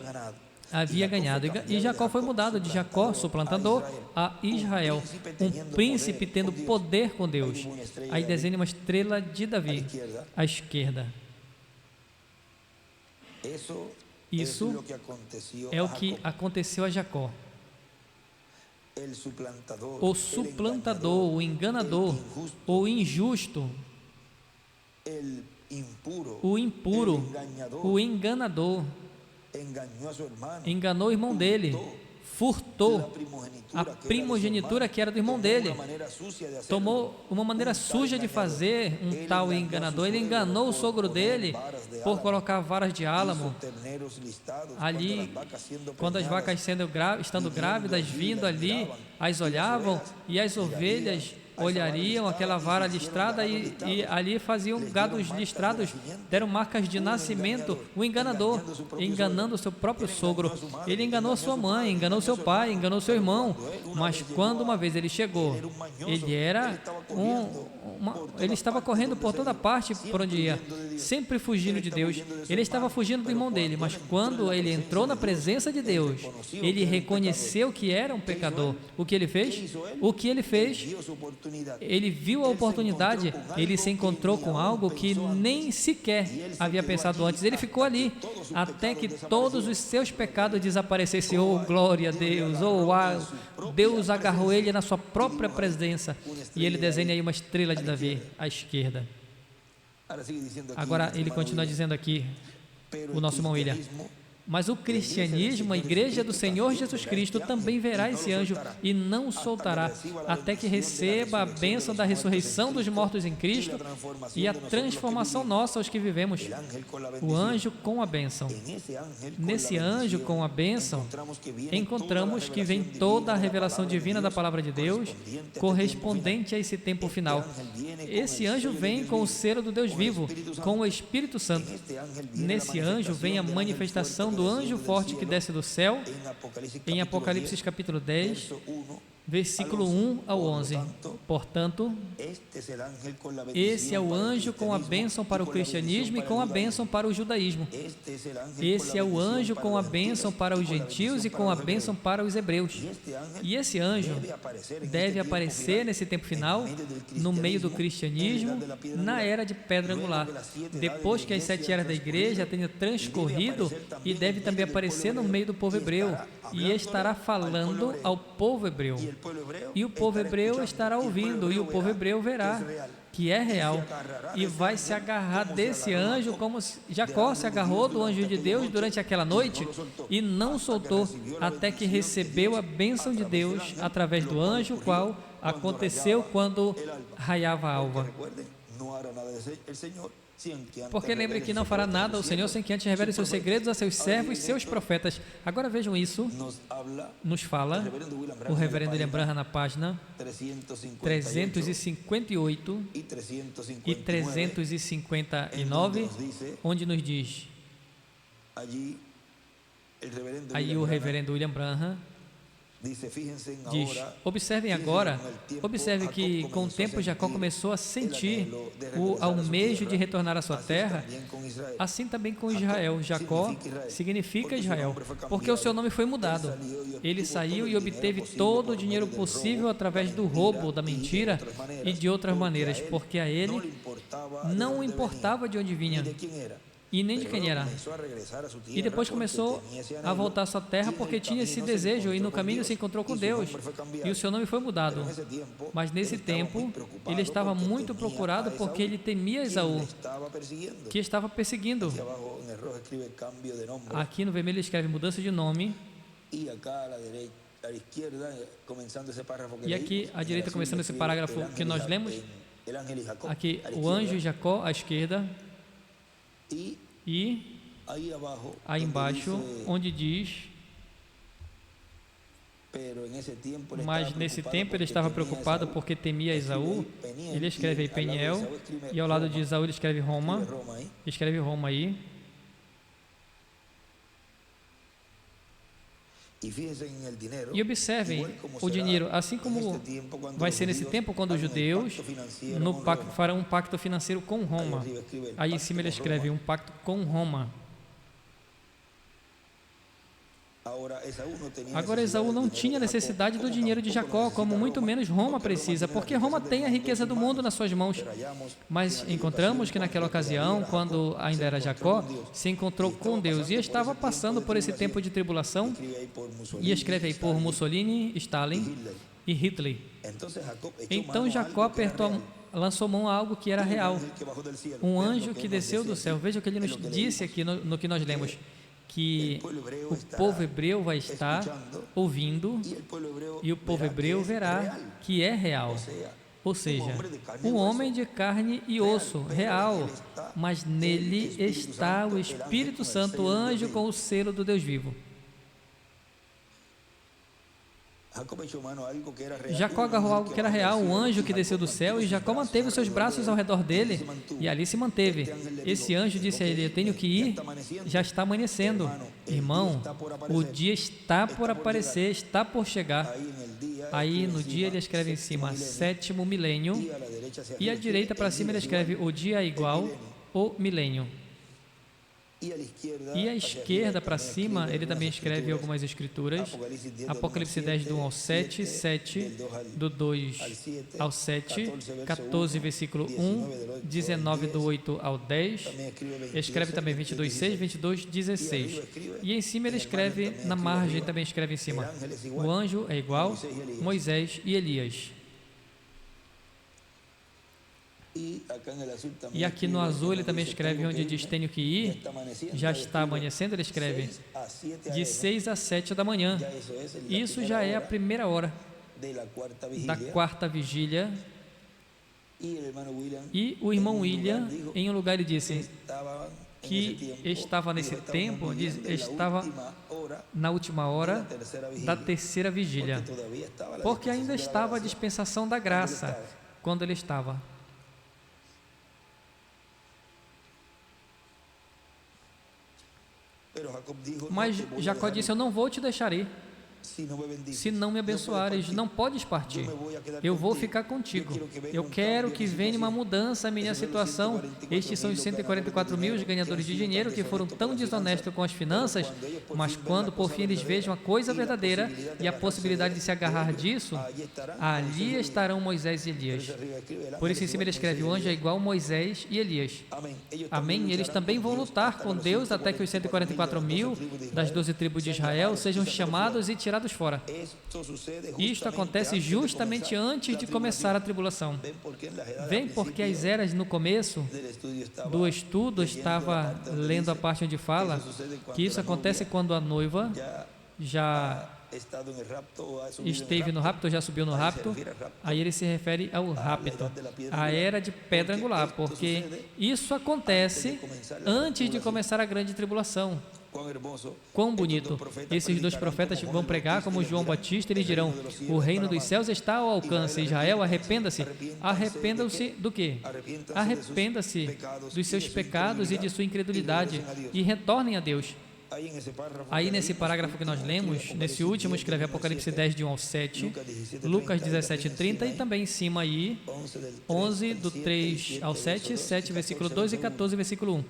havia ganhado. E Jacó foi mudado de Jacó, suplantador, a Israel, um príncipe tendo poder com Deus. Aí desenha uma estrela de Davi à esquerda. Isso é o que aconteceu a Jacó. O suplantador, o enganador, o injusto, o impuro, o enganador, enganou o irmão dele, furtou a primogenitura que era do irmão dele, tomou uma maneira suja de fazer um tal enganador. Ele enganou o sogro dele por colocar varas de álamo ali, quando as vacas estando grávidas, vindo ali, as olhavam e as ovelhas olhariam aquela vara listrada e ali faziam gados listrados, deram marcas de nascimento. O enganador, enganando o seu próprio sogro, ele enganou sua mãe, enganou seu pai, enganou seu irmão. Mas quando uma vez ele chegou, ele era ele estava correndo por toda parte por onde ia, sempre fugindo de Deus. Ele estava fugindo do irmão dele, mas quando ele entrou na presença de Deus, ele reconheceu que era um pecador. O que ele fez? Ele viu a oportunidade, ele se encontrou com algo que nem sequer havia pensado antes. Ele ficou ali até que todos os seus pecados desaparecessem. Oh, glória a Deus! Oh, uau! Deus agarrou ele na sua própria presença. E ele desenha aí uma estrela de Davi à esquerda. Agora ele continua dizendo aqui, o nosso irmão William: mas o cristianismo, a igreja do Senhor Jesus Cristo, também verá esse anjo e não o soltará, até que receba a bênção da ressurreição dos mortos em Cristo e a transformação nossa aos que vivemos. O anjo com a bênção. Nesse anjo com a bênção, encontramos que vem toda a revelação divina da palavra de Deus, correspondente a esse tempo final. Esse anjo vem com o selo do Deus vivo, com o Espírito Santo. Nesse anjo vem a manifestação do anjo forte que desce do céu, em Apocalipse capítulo 10, versículo 1 ao 11. Portanto, esse é o anjo com a bênção para o cristianismo e com a bênção para o judaísmo. Esse é o anjo com a bênção para os gentios e com a bênção para os hebreus. E esse anjo deve aparecer nesse tempo final, no meio do cristianismo, na era de pedra angular. Depois que as 7 eras da igreja tenham transcorrido, e deve também aparecer no meio do povo hebreu, e estará falando ao povo hebreu. E o povo hebreu estará ouvindo, e o povo hebreu verá que é real, e vai se agarrar desse anjo como Jacó se agarrou do anjo de Deus durante aquela noite e não soltou até que recebeu a bênção de Deus através do anjo, o qual aconteceu quando raiava a alva. Porque lembre que não fará nada o Senhor sem que antes revele seus segredos a seus servos e seus profetas. Agora vejam isso, nos fala o reverendo William Branham na página 358 e 359, onde nos diz, aí o reverendo William Branham diz, observem agora, observe que com o tempo Jacó começou a sentir o almejo de retornar à sua terra, assim também com Israel. Jacó significa Israel, porque o seu nome foi mudado. Ele saiu e obteve todo o dinheiro possível através do roubo, da mentira e de outras maneiras, porque a ele não importava de onde vinha e nem de quem era. E depois começou a voltar à sua terra porque tinha esse desejo, e no caminho se encontrou com Deus e o seu nome foi mudado. Mas nesse tempo ele estava muito procurado porque ele temia Esaú, que estava perseguindo. Aqui no vermelho ele escreve mudança de nome, e aqui à direita, começando esse parágrafo que nós lemos, aqui o anjo e Jacó à esquerda, e aí embaixo, onde diz, mas nesse tempo ele estava preocupado porque temia Esaú, ele escreve aí Peniel, e ao lado de Esaú ele escreve Roma aí. E observem o dinheiro, assim como vai ser nesse tempo quando os judeus farão um pacto financeiro com Roma. Aí em cima ele escreve um pacto com Roma. Agora Esaú não tinha necessidade do dinheiro de Jacó, como muito menos Roma precisa, porque Roma tem a riqueza do mundo nas suas mãos. Mas encontramos que naquela ocasião, quando ainda era Jacó, se encontrou com Deus e estava passando por esse tempo de tribulação, e escreve aí por Mussolini, Stalin e Hitler. Então Jacó lançou mão a algo que era real, um anjo que desceu do céu. Veja o que ele nos disse aqui no que nós lemos, que o povo hebreu vai estar ouvindo e o povo hebreu verá que é real. Ou seja, um homem de carne e osso, real, mas nele está o Espírito Santo, o anjo com o selo do Deus vivo. Jacó agarrou algo que era real, um anjo que desceu do céu, e Jacó manteve os seus braços ao redor dele, e ali se manteve. Esse anjo disse a ele, eu tenho que ir, já está amanhecendo. Irmão, o dia está por aparecer, está por chegar. Aí no dia ele escreve em cima, 7º milênio, e à direita para cima ele escreve, o dia é igual, o milênio. E à esquerda para cima, ele também escreve algumas escrituras, Apocalipse 10, do 1 ao 7, 7, do 2 ao 7, 14, versículo 1, 19, do 8 ao 10, escreve também 22, 6, 22, 16, e em cima ele escreve, na margem também escreve em cima, o anjo é igual, Moisés e Elias. E aqui no azul ele também escreve onde diz tenho que ir, já está amanhecendo, ele escreve de 6 a 7 da manhã. Isso já é a primeira hora da 4ª vigília. E o irmão William, em um lugar ele disse que estava nesse tempo, estava na última hora da 3ª vigília, porque ainda estava a dispensação da graça quando ele estava. Mas Jacó disse, eu não vou te deixar ir. Se não me abençoares, não podes partir. Eu vou ficar contigo. Eu quero que venha uma mudança à minha situação. Estes são os 144 mil ganhadores de dinheiro que foram tão desonestos com as finanças, mas quando por fim eles vejam a coisa verdadeira e a possibilidade de se agarrar disso, ali estarão Moisés e Elias. Por isso em cima ele escreve: o anjo é igual a Moisés e Elias. Amém? Eles também vão lutar com Deus até que os 144 mil das 12 tribos de Israel sejam chamados e tirados fora. Isto acontece justamente antes de começar a tribulação. Vem porque as eras no começo do estudo estava lendo a parte onde fala que isso acontece quando a noiva já esteve no rapto, já subiu no rapto. Aí ele se refere ao rapto, a era de pedra angular, porque isso acontece antes de começar a grande tribulação. Quão bonito! Esses dois profetas vão pregar como João Batista. Eles dirão: o reino dos céus está ao alcance. Israel, arrependa-se. Arrependa-se do quê? Arrependa-se dos seus pecados e de sua incredulidade e retornem a Deus. Aí nesse parágrafo que nós lemos, nesse último, escreve Apocalipse 10, de 1 ao 7, Lucas 17, 30 e também em cima aí, 11 do 3 ao 7, 7 versículo 2 e 14 versículo 1.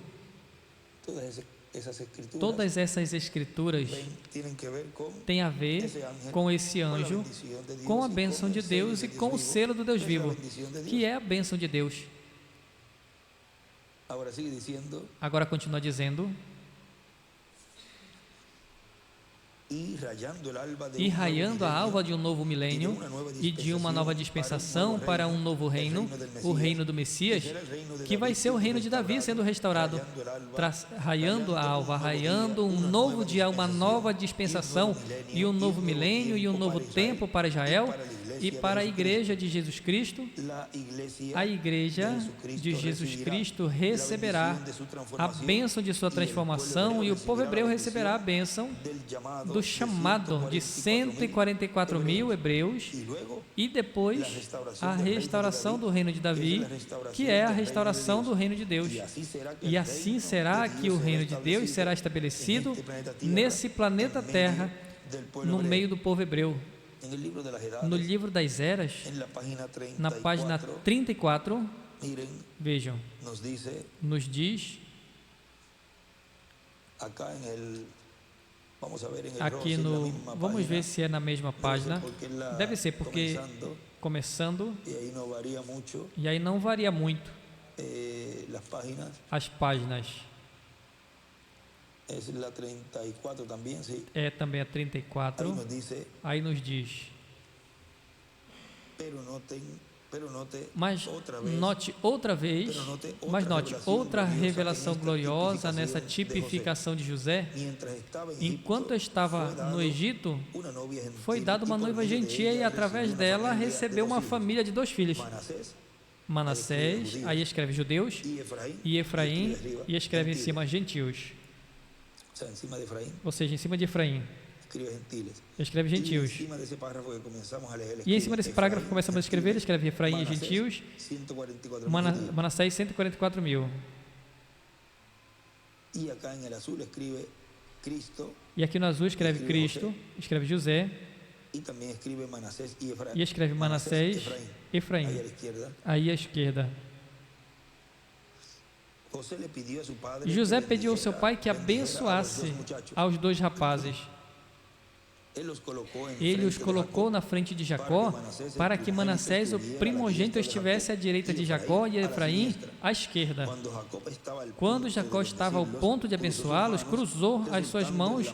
Todas essas escrituras têm a ver com esse anjo, com a bênção de Deus e com o selo do Deus vivo, que é a bênção de Deus. Agora continua dizendo: e raiando a alva de um novo milênio e de uma nova dispensação para um novo reino, o reino do Messias, que vai ser o reino de Davi sendo restaurado. Raiando a alva, raiando um novo dia, uma nova dispensação e um novo milênio e um novo tempo para Israel e para a igreja de Jesus Cristo. A igreja de Jesus Cristo receberá a bênção de sua transformação e o povo hebreu receberá a bênção do chamado de 144 mil hebreus e depois a restauração do reino de Davi, que é a restauração do reino de Deus. E assim será que o reino de Deus será estabelecido nesse planeta Terra, no meio do povo hebreu. No livro das eras, na página 34, vejam, nos diz, aqui no, vamos ver se é na mesma página, deve ser, porque começando, e aí não varia muito as páginas. É também a 34. Aí nos diz: mas note outra vez, outra revelação gloriosa nessa tipificação de José. Enquanto estava no Egito, foi dada uma noiva gentia e através dela recebeu uma família de 2 filhos. Manassés, aí escreve judeus, e Efraim, e escreve em cima gentios. Ou seja, em cima de Efraim, escreve gentios. E em cima desse parágrafo que começamos a escrever, ele escreve Efraim e gentios. Manassés, 144 mil. E aqui no azul escreve Cristo, escreve José. E escreve Manassés, Efraim. Aí à esquerda. José pediu ao seu pai que abençoasse aos 2 rapazes. Ele os colocou na frente de Jacó, para que Manassés, o primogênito, estivesse à direita de Jacó e Efraim à esquerda. Quando Jacó estava ao ponto de abençoá-los, cruzou as suas mãos,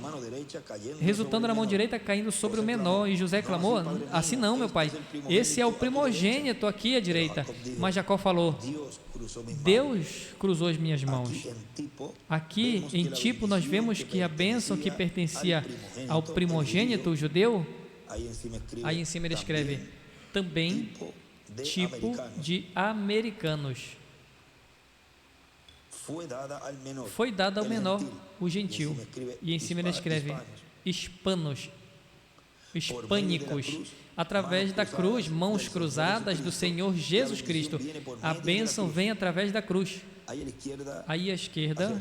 resultando na mão direita caindo sobre o menor. E José clamou: assim não, meu pai, esse é o primogênito aqui à direita. Mas Jacó falou: Deus cruzou as minhas mãos. Aqui, em tipo, nós vemos que a bênção que pertencia ao primogênito judeu, aí em cima ele escreve também tipo de americanos. Foi dada ao menor, o gentil. E em cima ele escreve hispanos, hispânicos. Através da cruz, mãos cruzadas do Senhor Jesus Cristo. A bênção vem através da cruz. Aí à esquerda,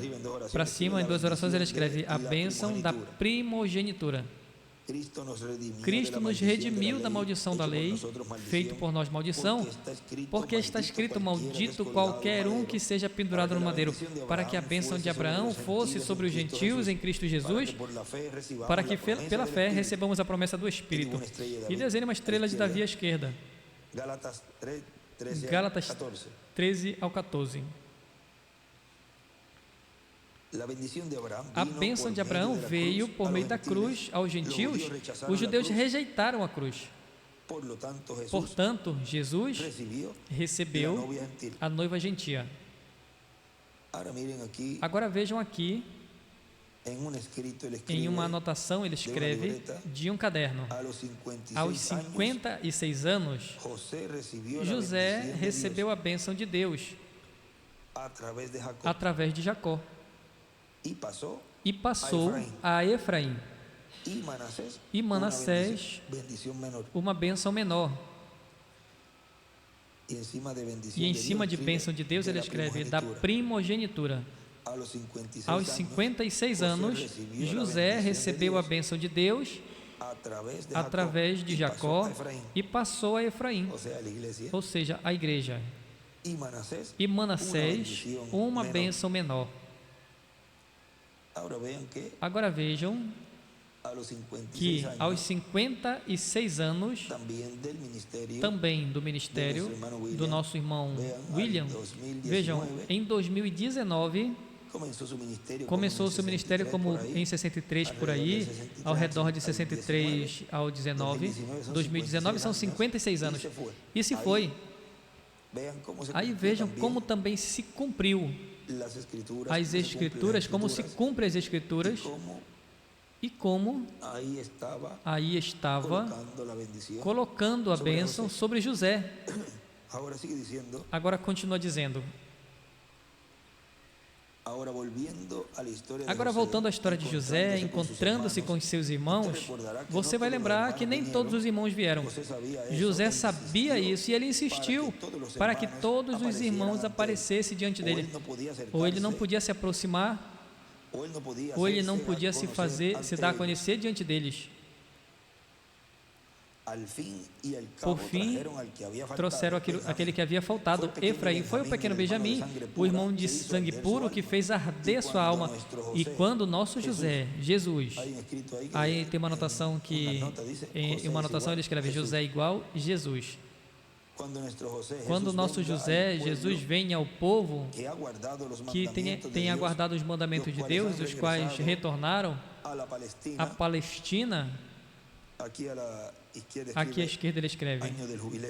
para cima, em 2 orações, ele escreve a bênção da primogenitura. Cristo nos redimiu da maldição da lei, feito por nós maldição, porque está escrito: maldito qualquer um que seja pendurado no madeiro, para que a bênção de Abraão fosse sobre os gentios em Cristo Jesus, para que pela fé recebamos a promessa do Espírito. E desenhe uma estrela de Davi à esquerda. Gálatas 13 ao 14. A bênção de Abraão veio por meio da cruz aos gentios. Os judeus rejeitaram a cruz. Portanto, Jesus recebeu a noiva gentia. Agora vejam aqui, em uma anotação, ele escreve de um caderno: aos 56 anos, José recebeu a bênção de Deus através de Jacó e passou a Efraim, e Manassés uma bênção menor. E em cima de bênção de Deus ele escreve da primogenitura. Aos 56 anos, José recebeu a bênção de Deus através de Jacó e passou a Efraim, ou seja, a igreja. E Manassés uma bênção menor. Agora vejam que aos 56 anos, também do ministério do nosso irmão William, vejam, em 2019, começou o seu ministério como em 63 por aí, ao redor de 63 ao 19, 2019 são 56 anos, e se foi. Aí vejam como também se cumpriu as Escrituras, como se cumprem as Escrituras, e como aí estava colocando a bênção sobre José. Agora continua dizendo. Agora, voltando à história de José, encontrando-se com os seus irmãos, você vai lembrar que nem todos os irmãos vieram. José sabia isso e ele insistiu para que todos os irmãos aparecessem diante dele. Ou ele não podia se aproximar, ou ele não podia se dar a conhecer diante deles. Por fim, trouxeram aquele que havia faltado. Efraim foi o pequeno Benjamim, o irmão de sangue puro que fez arder sua alma. E quando nosso José, Jesus, aí tem uma anotação que, em uma anotação ele escreve José igual Jesus. Quando nosso José, Jesus, vem ao povo que tem aguardado os mandamentos de Deus, os quais retornaram à Palestina. Aqui à esquerda ele escreve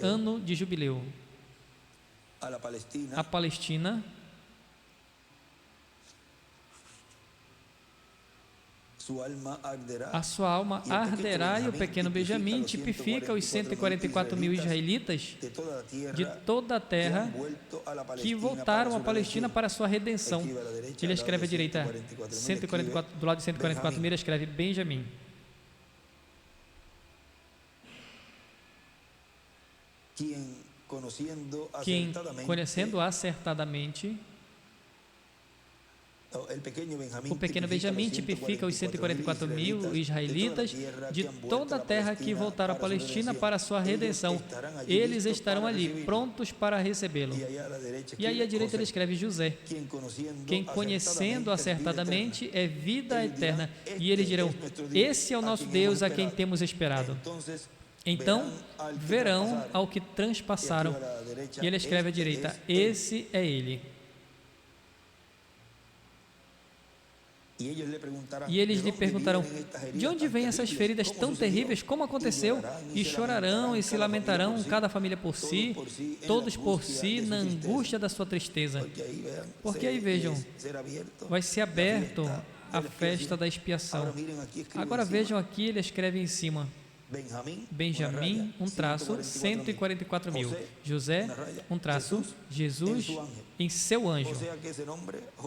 ano de jubileu. A Palestina, a sua alma arderá, e o pequeno Benjamim tipifica os 144 mil israelitas de toda a terra que voltaram à Palestina para a sua redenção. Ele escreve à direita 144, do lado de 144 mil ele escreve Benjamim. Quem, conhecendo acertadamente, o pequeno Benjamim tipifica os 144 mil israelitas de toda a terra que voltaram à Palestina para a sua redenção. Eles estarão ali, prontos para recebê-lo. E aí à direita ele escreve José. Quem conhecendo acertadamente é vida eterna. E eles dirão: esse é o nosso Deus a quem temos esperado. Então verão ao que transpassaram. E ele escreve à direita: esse é ele. E eles lhe perguntarão: de onde vêm essas feridas tão terríveis? Como aconteceu? E chorarão e se lamentarão, cada família por si, todos por si, na angústia da sua tristeza. Porque aí vejam, vai ser aberto a festa da expiação. Agora vejam aqui, ele escreve em cima: Benjamim, um traço, 144 mil. José, um traço, Jesus em seu anjo.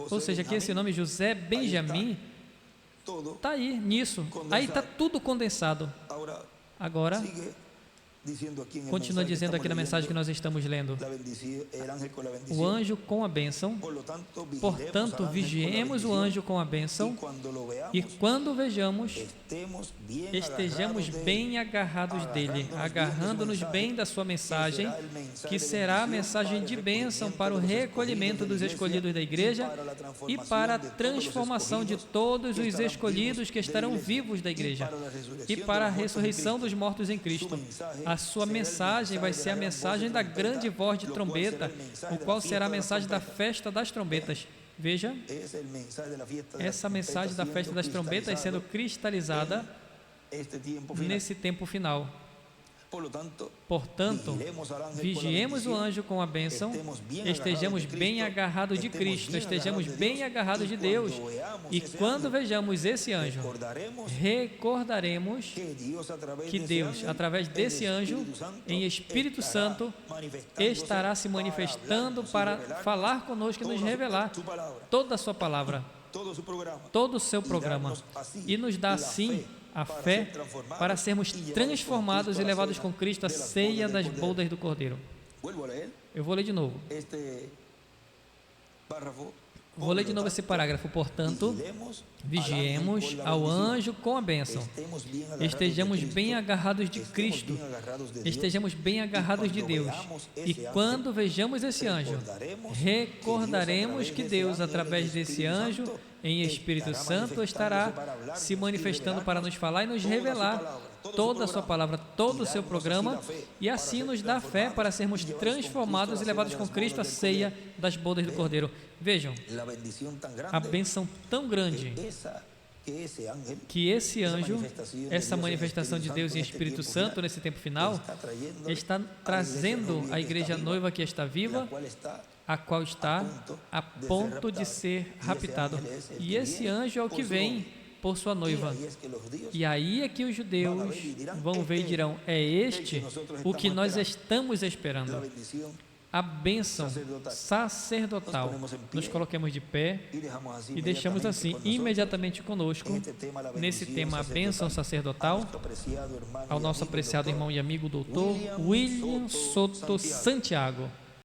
Ou seja, que esse nome José Benjamim está aí, nisso. Aí está tudo condensado. Agora, Continua dizendo aqui na mensagem que nós estamos lendo: o anjo com a bênção. Portanto, vigiemos o anjo com a bênção, e quando o vejamos, estejamos bem agarrados dele, agarrando-nos bem da sua mensagem, que será a mensagem de bênção para o recolhimento dos escolhidos da igreja e para a transformação de todos os escolhidos que estarão vivos da igreja e para a ressurreição dos mortos em Cristo. A sua mensagem vai ser a mensagem da grande voz de trombeta, o qual será a mensagem da festa das trombetas. Veja, essa mensagem da festa das trombetas sendo cristalizada nesse tempo final. Portanto, vigiemos o anjo com a bênção, estejamos bem agarrados de Cristo, estejamos bem agarrados de Deus, e quando vejamos esse anjo, recordaremos que Deus, através desse anjo, em Espírito Santo, estará se manifestando para falar conosco e nos revelar toda a sua palavra, todo o seu programa, e nos dá assim a fé para sermos transformados e levados com Cristo à ceia das bodas do Cordeiro. Eu vou ler de novo. Vou ler de novo esse parágrafo. Portanto, vigiemos ao anjo com a bênção, estejamos bem agarrados de Cristo, estejamos bem agarrados de Deus, e quando vejamos esse anjo, recordaremos que Deus, através desse anjo, em Espírito Santo, estará se manifestando para nos falar e nos revelar toda a sua palavra, todo o seu programa, e assim nos dá fé para sermos transformados e levados com Cristo à ceia das bodas do Cordeiro. Vejam, a bênção tão grande que esse anjo, essa manifestação de Deus em Espírito Santo nesse tempo final, está trazendo a igreja noiva que está viva, a qual está a ponto de ser raptado. E esse anjo é o que vem por sua noiva. E aí é que os judeus vão ver e dirão: é este o que nós estamos esperando. A bênção sacerdotal. Nos coloquemos de pé e deixamos assim imediatamente conosco, nesse tema, a bênção sacerdotal, ao nosso apreciado irmão e amigo doutor William Soto Santiago.